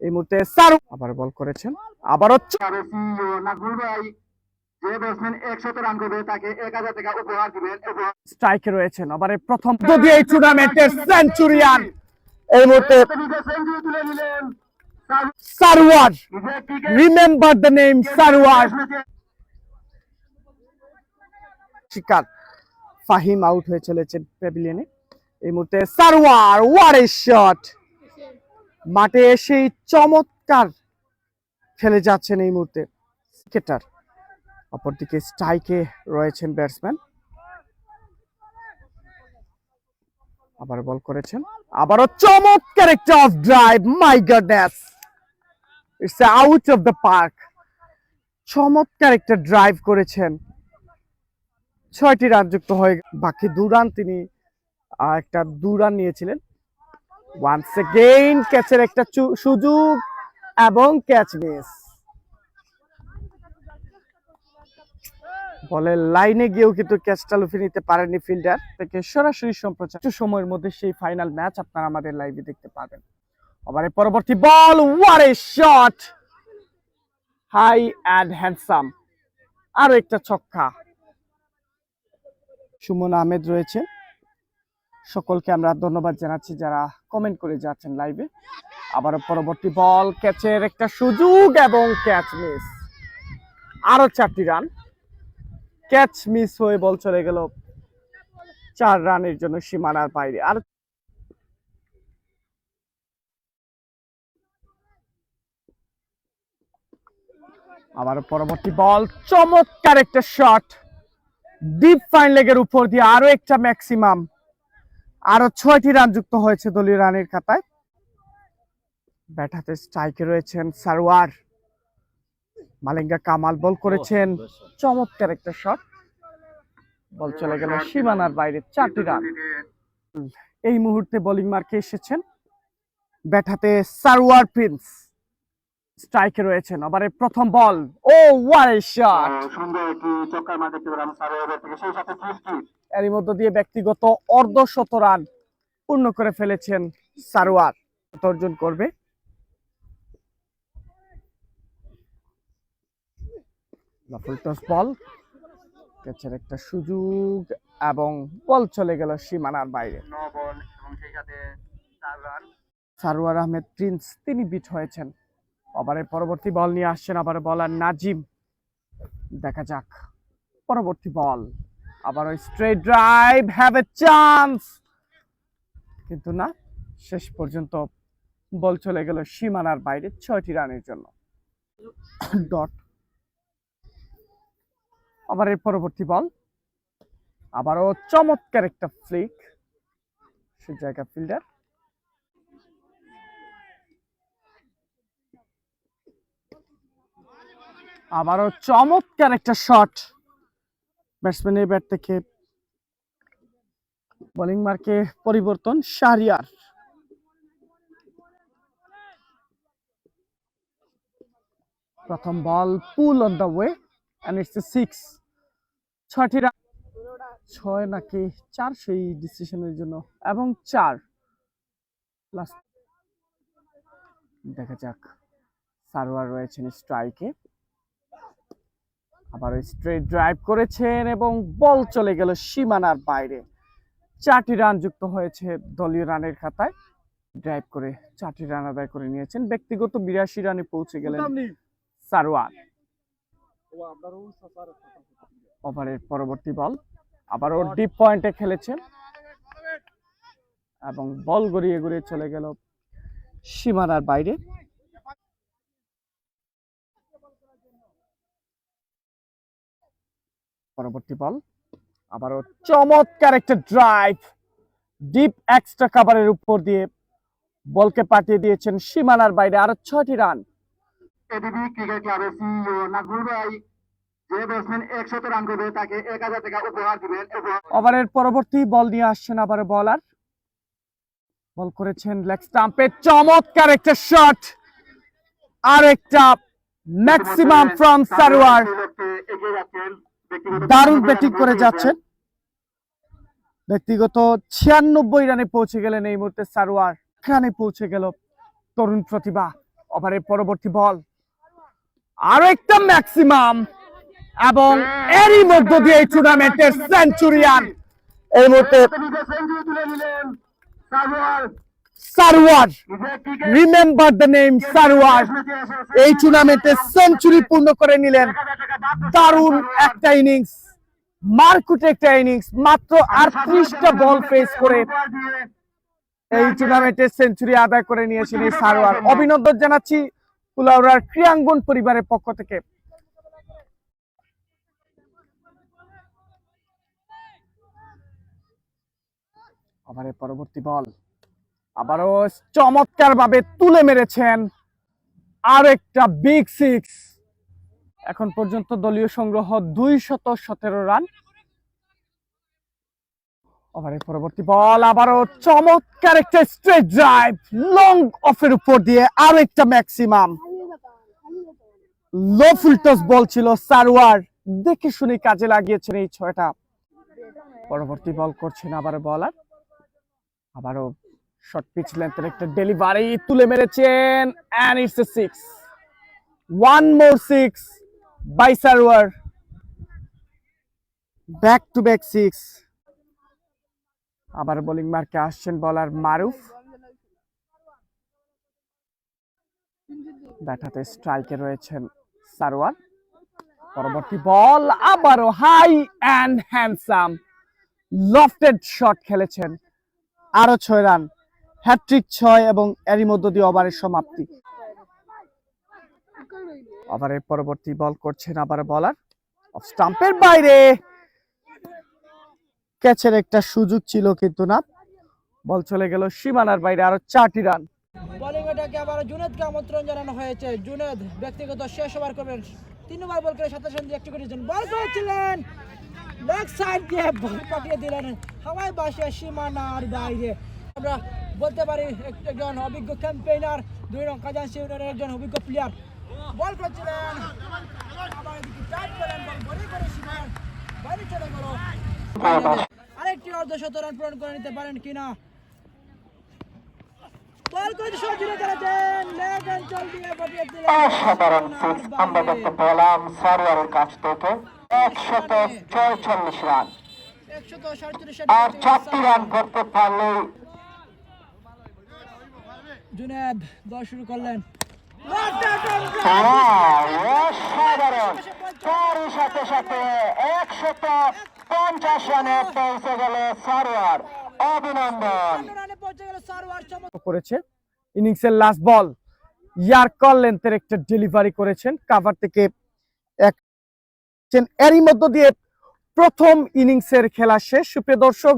এই মুহূর্তে সারু আবার বল করেছেন, আবারও স্ট্রাইকে রয়েছেন। আবার প্রথম দিয়ে এই টুর্নামেন্টের সেঞ্চুরিয়ান এই মুহূর্তে Sarwar, remember the name Sarwar. শিকার ফাহিম আউট হয়ে চলেছেন প্যাভিলিয়নে। এই মুহূর্তে সারওয়ার, ওয়াট এ শট! মাঠে এসেই চমৎকার খেলে যাচ্ছেন এই মুহূর্তে ক্রিকেটার। অপরদিকে স্ট্রাইকে রয়েছেন ব্যাটসম্যান, আবার বল করেছেন, আবারও চমৎকার একটা of drive. My goodness, it's out of the park. চমৎকার একটা ড্রাইভ করেছেন, 6টি রান যুক্ত হয়ে বাকি 2 রান তিনি একটা 2 রান নিয়েছিলেন। ওয়ান্স এগেইন ক্যাচের একটা সুযোগ এবং ক্যাচ মিস। বলের লাইনে গিয়েও কিন্তু ক্যাচটা লুফে নিতে পারেননি ফিল্ডার। থেকে সরাসরি সম্প্রচার সময়ের মধ্যে সেই ফাইনাল ম্যাচ আপনারা আমাদের লাইভে দেখতে পাবেন। ওভারের পরবর্তী ball, what a shot! High and handsome, আরো একটা ছক্কা। সুমন আহমেদ রয়েছে, সকলকে আমরা ধন্যবাদ জানাচ্ছি যারা কমেন্ট করে যাচ্ছেন লাইভে। আবারও পরবর্তী বল, ক্যাচের একটা সুযোগ এবং ক্যাচ মিস। আরো 4টি রান, ক্যাচ মিস হয়ে বল চলে গেল 4 রানের জন্য সীমানার বাইরে। আর আবার পরবর্তী বল, চমৎকার একটা শট, ডিপ ফাইন লেগের উপর দিয়ে আরো একটা ম্যাক্সিমাম। আরো 6টি রান যুক্ত হয়েছে দলীয় রানের খাতায়। ব্যাট হাতে স্ট্রাইকে রয়েছেন সারওয়ার, মালিঙ্গা কামাল বল করেছেন, চমৎকার একটা শট, বল চলে গেল সীমানার বাইরে। 4টি রান। এই মুহূর্তে বোলিং মার্কে এসেছেন ব্যাট হাতে সারওয়ার প্রিন্স, স্ট্রাইকে রয়েছেন। আবার প্রথম বল, ও হোয়াট এ শট! এর মধ্য দিয়ে ব্যক্তিগত অর্ধশত রান পূর্ণ করে ফেলেছেন সারওয়ার। অর্জন করবে বল, ক্যাচের একটা সুযোগ এবং বল চলে গেল সীমানার বাইরে। সারওয়ার আহমেদ প্রিন্স তিনি বিট হয়েছেন। ওভারের পরবর্তী বল নিয়ে আসছেন আবার বলার নাজিম। দেখা যাক পরবর্তী বল, আবার ওই straight drive, have a chance, কিন্তু না, শেষ পর্যন্ত বল চলে গেল সীমানার বাইরে 6টি রানের জন্য। ডট। ওভারের পরবর্তী বল, আবারও চমৎকার একটা ফ্লিক, সে জায়গা ফিল্ডার। আবারও চমৎকার একটা শট, ব্যাটসম্যানের ব্যাট থেকে বোলিং মার্কে পরিবর্তন শাহরিয়ার। প্রথম ball, pull on the way and it's a 6। 6টি রান, 6 নাকি 4 সেই ডিসিশনের জন্য, এবং 4 লাস্ট। দেখা যাক, সারওয়ার রয়েছেন স্ট্রাইকে, আবার স্ট্রেট ড্রাইভ করেছেন এবং বল চলে গেল সীমানার বাইরে। 4টি রান যুক্ত হয়েছে দলীয় রানের খাতায়। ড্রাইভ করে 4টি রান আদায় করে নিয়েছেন। ব্যক্তিগত 82 রানে পৌঁছে গেলেন সারওয়ার। ওভারের পরবর্তী বল, আবারও ডিপ পয়েন্টে খেলেছেন এবং বল গড়িয়ে গড়িয়ে চলে গেল সীমানার বাইরে। পরবর্তী বল, আবারও চমৎকার একটা ড্রাইভ, ডিপ এক্সট্রা কভারের উপর দিয়ে বলকে পাঠিয়ে দিয়েছেন সীমানার বাইরে। আরো 6টি রান। এডিবি ক্রিকেট ক্লাবের সিইও নাজমুল ভাই যে ব্যাটসম্যান 100 রান করবে তাকে 1000 টাকা উপহার দিবেন। ওভারের পরবর্তী বল নিয়ে আসছেন আবার বলার, বল করেছেন লেগ স্টাম্পে, চমৎকার একটা শট, আর একটা ম্যাক্সিমাম ফ্রম সারওয়ার। দারুণ ব্যাটিং করে যাচ্ছেন ব্যক্তিগত 96 রানে পৌঁছে গেলেন এই মুহূর্তে সারোয়ার। রানে পৌঁছে গেল তরুণ প্রতিভা। ওভারের পরবর্তী বল, আরো একটা ম্যাক্সিমাম, এবং এরই মধ্য দিয়ে এই টুর্নামেন্টের সেঞ্চুরিয়ান এই মুহূর্তে সেঞ্চুরি তুলে নিলেন Sarwar. Sarwar. Remember the name Sarwar. এই টুর্নামেন্টে সেঞ্চুরি পূর্ণ করে নিলেন। দারুণ একটা ইনিংস, মারকুটে একটা ইনিংস, মাত্র 38টা বল ফেস করে এই টুর্নামেন্টে সেঞ্চুরি আদায় করে নিয়েছেন এই সারোয়ার। অভিনন্দন জানাচ্ছি কুলাউড়ার ক্রীড়াঙ্গন পরিবারের পক্ষ থেকে। ওভারের পরবর্তী বল, আবারও চমৎকার ভাবে তুলে মেরেছেন আর একটা বিগ সিক্স। এখন পর্যন্ত দলীয় সংগ্রহ 217 রান। ওভারের পরবর্তী বল, আবারও চমৎকার একটা স্ট্রেট ড্রাইভ লং অফের উপর দিয়ে আর একটা ম্যাক্সিমাম। লো ফুল টস বল ছিল, সারোয়ার দেখে শুনে কাজে লাগিয়েছেন এই 6টা। পরবর্তী বল করছেন আবার বলার, আবারও শর্ট পিচ লেন্থের একটা ডেলিভারি তুলে মেরেছেন, and it's a six. One more six by Sarwar. Back to back six. আবার বোলিং মার্কে আসছেন বলার মারুফ। ব্যাট হাতে স্ট্রাইকে রয়েছেন সারোয়ার। পরবর্তী বল, আবারও high and handsome lofted shot খেলেছেন, আরো 6 রান, হ্যাট্রিক 6, এবং এরই মধ্য দিয়ে ওভারের সমাপ্তি। ওভারের পরবর্তী বল করছেন আবার বলার, অফ স্টাম্পের বাইরে, ক্যাচের একটা সুযোগ ছিল কিন্তু না, বল চলে গেল সীমানার বাইরে, আরো 4টি রান। বোলিং এটাকে আবার জুনেদকে আমন্ত্রণ জানানো হয়েছে। জুনেদ ব্যক্তিগত শেষ ওভার করবেন, 3 ওভার বল করে 27 রান দিয়ে একটি করেছেন। বল করেছিলেন লেগ সাইড দিয়ে, বল পাঠিয়ে দিলেন হাওয়ায় বাসে সীমানার বাইরে। আমরা বলতে পারি একজন অভিজ্ঞ ক্যাম্পেইনার, 2 রং কাজানসি ইউনিয়নের একজন অভিজ্ঞ প্লেয়ার। বল করেছিলেন, আবার এদিকে টাইট করেন, বল বড়ি করে সীমানার বাইরে চলে গেল। আরেকটি অর্ধশত রান পূরণ করে নিতে পারেন কিনা। বল করে সজীবে করেছেন, লেগ অঞ্চল দিয়ে পাঠিয়ে দিলেন। অসাধারণ সিক্স আমরা দেখতে পেলাম সারোয়ারের কাছ থেকে। 144 রান, 137 আর 4টি রান করতে পারলেই জুনেদ দল শুরু করলেন। অসাধারণ, তারই সাথে সাথে 150 রানে পৌঁছে গেল সারোয়ার। অভিনন্দন। রানে পৌঁছে গেল সারোয়ার। করেছে ইনিংসের লাস্ট বল, ইয়ার্কার লেন্থের একটা ডেলিভারি করেছেন কাভার থেকে। এরই মধ্য দিয়ে প্রথম ইনিংসের খেলা শেষ। সুপ্রিয় দর্শক,